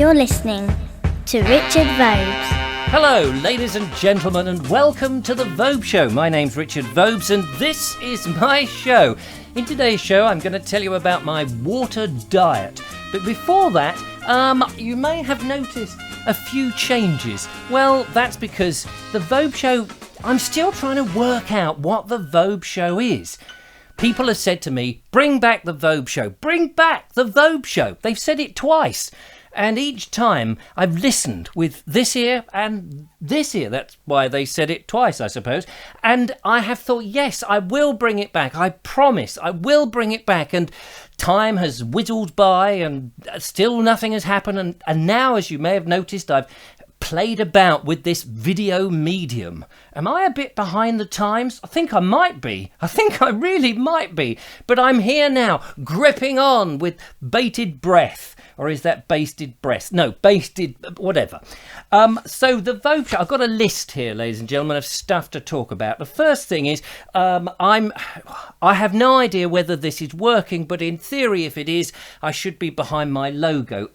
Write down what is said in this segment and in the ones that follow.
You're listening to Richard Vobes. Hello, ladies and gentlemen, and welcome to the Vobes Show. My name's Richard Vobes, and this is my show. In today's show, I'm going to tell you about my water diet. But before that, you may have noticed a few changes. Well, that's because the Vobes Show, I'm still trying to work out what the Vobes Show is. People have said to me, bring back the Vobes Show, bring back the Vobes Show. They've said it twice. And each time I've listened with this ear and this ear. That's why they said it twice, I suppose. And I have thought, yes, I will bring it back. I promise I will bring it back. And time has whizzled by and still nothing has happened. And now, as you may have noticed, I've played about with this video medium. Am I a bit behind the times? I think I might be. I think I really might be. But I'm here now, gripping on with bated breath. Or is that basted breast? No, basted, whatever. So the Vobes Show, I've got a list here, ladies and gentlemen, of stuff to talk about. The first thing is, I have no idea whether this is working, but in theory, if it is, I should be behind my logo.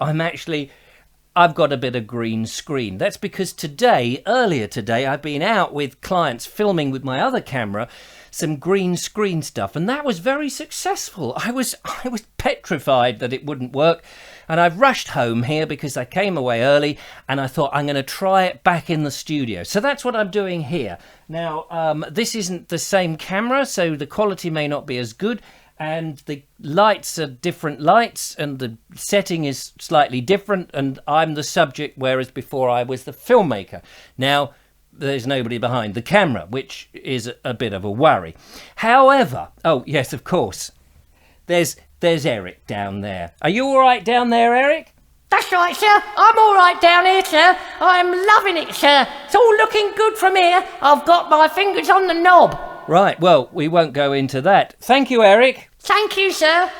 I've got a bit of green screen. That's because earlier today, I've been out with clients filming with my other camera, some green screen stuff, and that was very successful. I was petrified that it wouldn't work, and I've rushed home here because I came away early, and I thought I'm going to try it back in the studio. So that's what I'm doing here. Now, this isn't the same camera, so the quality may not be as good, and the lights are different lights, and the setting is slightly different, and I'm the subject, whereas before I was the filmmaker. Now, there's nobody behind the camera, which is a bit of a worry. However, oh yes, of course, there's Eric down there. Are you all right down there, Eric? That's right, sir. I'm all right down here, sir. I'm loving it, sir. It's all looking good from here. I've got my fingers on the knob. Right, well, we won't go into that. Thank you, Eric. Thank you, sir.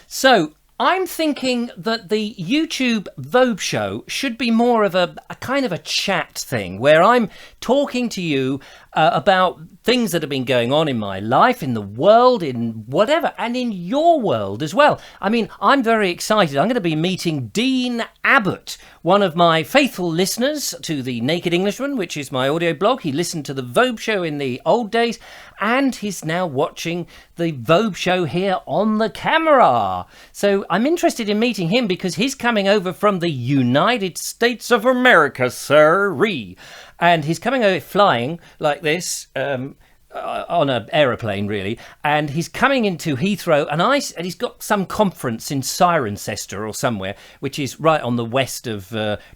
So, I'm thinking that the YouTube Vobes Show should be more of a kind of a chat thing, where I'm talking to you about things that have been going on in my life, in the world, in whatever, and in your world as well. I mean, I'm very excited. I'm going to be meeting Dean Abbott, one of my faithful listeners to the Naked Englishman, which is my audio blog. He listened to the Vobes Show in the old days, and he's now watching the Vobes Show here on the camera. So I'm interested in meeting him because he's coming over from the United States of America, sir-ree. And he's coming over flying like this, on an aeroplane, really. And he's coming into Heathrow, and he's got some conference in Cirencester or somewhere, which is right on the west of,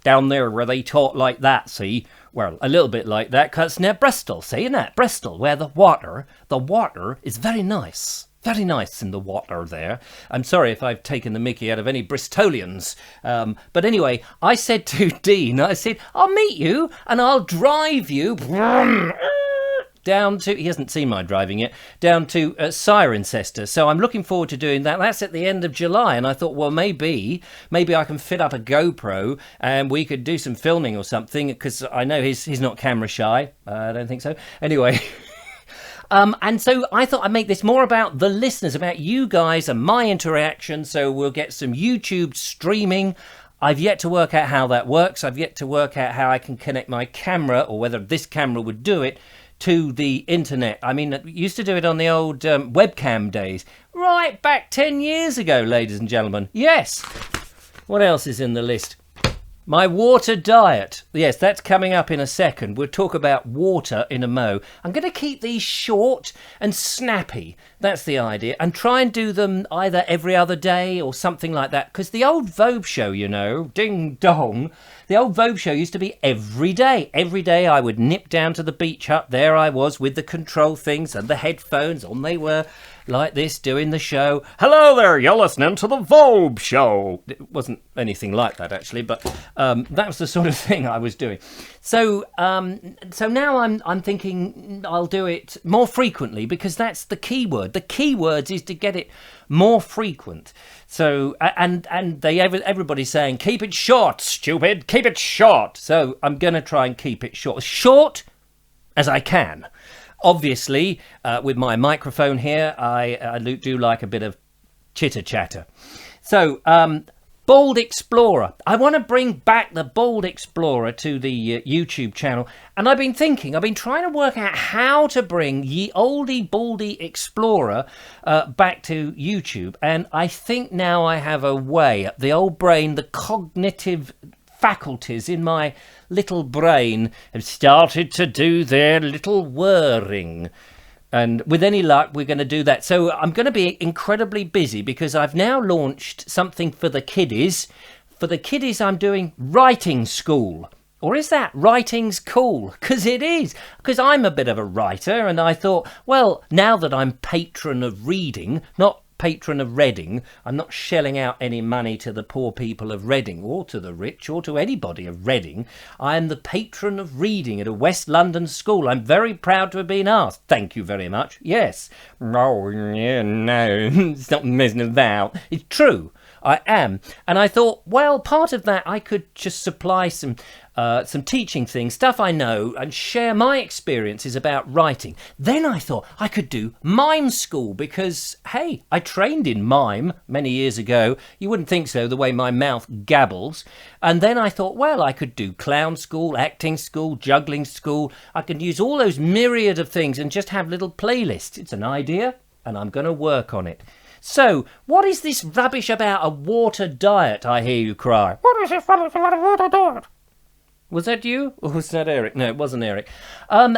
down there where they talk like that, see? Well, a little bit like that, because it's near Bristol, see, isn't it? Bristol, where the water is very nice. Very nice in the water there. I'm sorry if I've taken the mickey out of any Bristolians. But anyway, I said to Dean, I said, I'll meet you and I'll drive you down to, he hasn't seen my driving yet, down to Cirencester. So I'm looking forward to doing that. That's at the end of July. And I thought, well, maybe I can fit up a GoPro and we could do some filming or something, because I know he's not camera shy. I don't think so. Anyway. And so I thought I'd make this more about the listeners, about you guys and my interaction. So we'll get some YouTube streaming. I've yet to work out how that works. I've yet to work out how I can connect my camera, or whether this camera would do it, to the internet. I mean, I used to do it on the old webcam days. Right back 10 years ago, ladies and gentlemen. Yes. What else is in the list? My water diet. Yes, that's coming up in a second. We'll talk about water in a mo. I'm going to keep these short and snappy. That's the idea. And try and do them either every other day or something like that. Because the old Vobes Show, you know, ding dong, the old Vobes Show used to be every day. Every day I would nip down to the beach hut. There I was with the control things and the headphones. On they were, like this, doing the show. Hello there, you're listening to the Vobes Show. It wasn't anything like that, actually, but that was the sort of thing I was doing. So now I'm thinking I'll do it more frequently, because that's the key word. The key words is to get it more frequent. So, and everybody's saying, keep it short, stupid, keep it short. So I'm going to try and keep it short. As short as I can. Obviously, with my microphone here, I do like a bit of chitter-chatter. So, Bald Explorer. I want to bring back the Bald Explorer to the YouTube channel. And I've been trying to work out how to bring ye oldie baldy Explorer back to YouTube. And I think now I have a way. The old brain, the cognitive faculties in my little brain have started to do their little whirring. And with any luck, we're going to do that. So I'm going to be incredibly busy because I've now launched something for the kiddies. For the kiddies, I'm doing writing school. Or is that writing's cool? Because it is. Because I'm a bit of a writer, and I thought, well, now that I'm patron of reading, not patron of Reading, I'm not shelling out any money to the poor people of Reading or to the rich or to anybody of Reading. I am the patron of reading at a West London school. I'm very proud to have been asked. Thank you very much. Yes. Oh, yeah, no, stop messing about. It's true. I am. And I thought, well, part of that I could just supply some teaching things, stuff I know, and share my experiences about writing. Then I thought I could do mime school because, hey, I trained in mime many years ago. You wouldn't think so, the way my mouth gabbles. And then I thought, well, I could do clown school, acting school, juggling school. I could use all those myriad of things and just have little playlists. It's an idea, and I'm going to work on it. So, what is this rubbish about a water diet, I hear you cry? What is this rubbish about a water diet? Was that you? Or was that Eric? No, it wasn't Eric.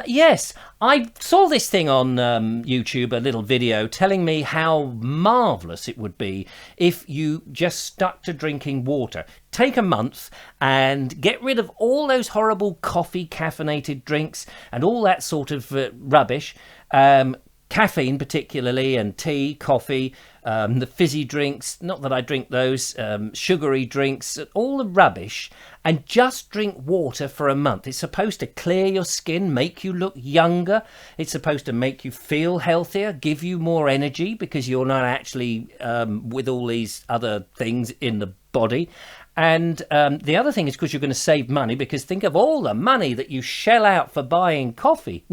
Yes, I saw this thing on YouTube, a little video, telling me how marvellous it would be if you just stuck to drinking water. Take a month and get rid of all those horrible coffee, caffeinated drinks and all that sort of rubbish. Caffeine particularly, and tea, coffee, the fizzy drinks, not that I drink those, sugary drinks, all the rubbish, and just drink water for a month. It's supposed to clear your skin, make you look younger. It's supposed to make you feel healthier, give you more energy because you're not actually with all these other things in the body. And the other thing is because you're going to save money, because think of all the money that you shell out for buying coffee.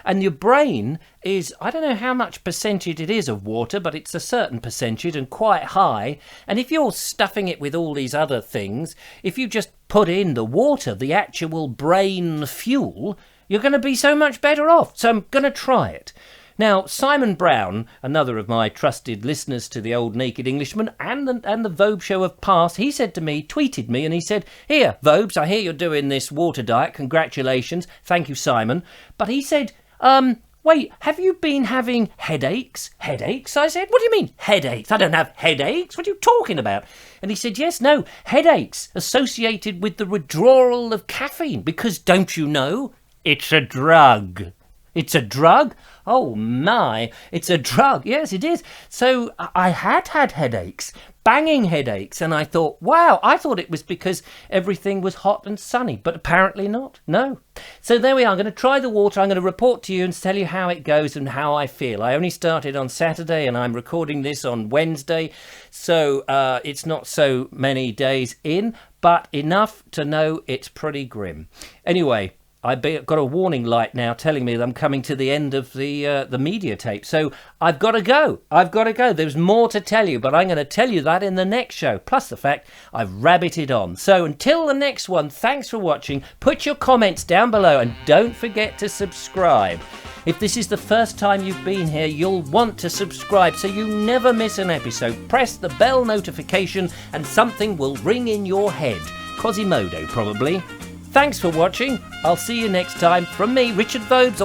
And your brain is, I don't know how much percentage it is of water, but it's a certain percentage and quite high. And if you're stuffing it with all these other things, if you just put in the water, the actual brain fuel, you're going to be so much better off. So I'm going to try it. Now, Simon Brown, another of my trusted listeners to the Old Naked Englishman and the Vobes Show of past, he said to me, tweeted me, and he said, "Here, Vobes, I hear you're doing this water diet. Congratulations. Thank you, Simon." But he said, wait, have you been having headaches? Headaches? I said, what do you mean, headaches? I don't have headaches. What are you talking about? And he said, yes, no, headaches associated with the withdrawal of caffeine, because don't you know, it's a drug. It's a drug? Oh my, it's a drug. Yes, it is. So I had headaches, banging headaches, and I thought, wow, I thought it was because everything was hot and sunny, but apparently not. No. So there we are. I'm going to try the water. I'm going to report to you and tell you how it goes and how I feel. I only started on Saturday and I'm recording this on Wednesday, so it's not so many days in, but enough to know it's pretty grim. Anyway, I've got a warning light now telling me that I'm coming to the end of the media tape. So I've got to go. There's more to tell you, but I'm going to tell you that in the next show. Plus the fact I've rabbited on. So until the next one, thanks for watching. Put your comments down below and don't forget to subscribe. If this is the first time you've been here, you'll want to subscribe so you never miss an episode. Press the bell notification and something will ring in your head. Quasimodo, probably. Thanks for watching. I'll see you next time. From me, Richard Vobes, on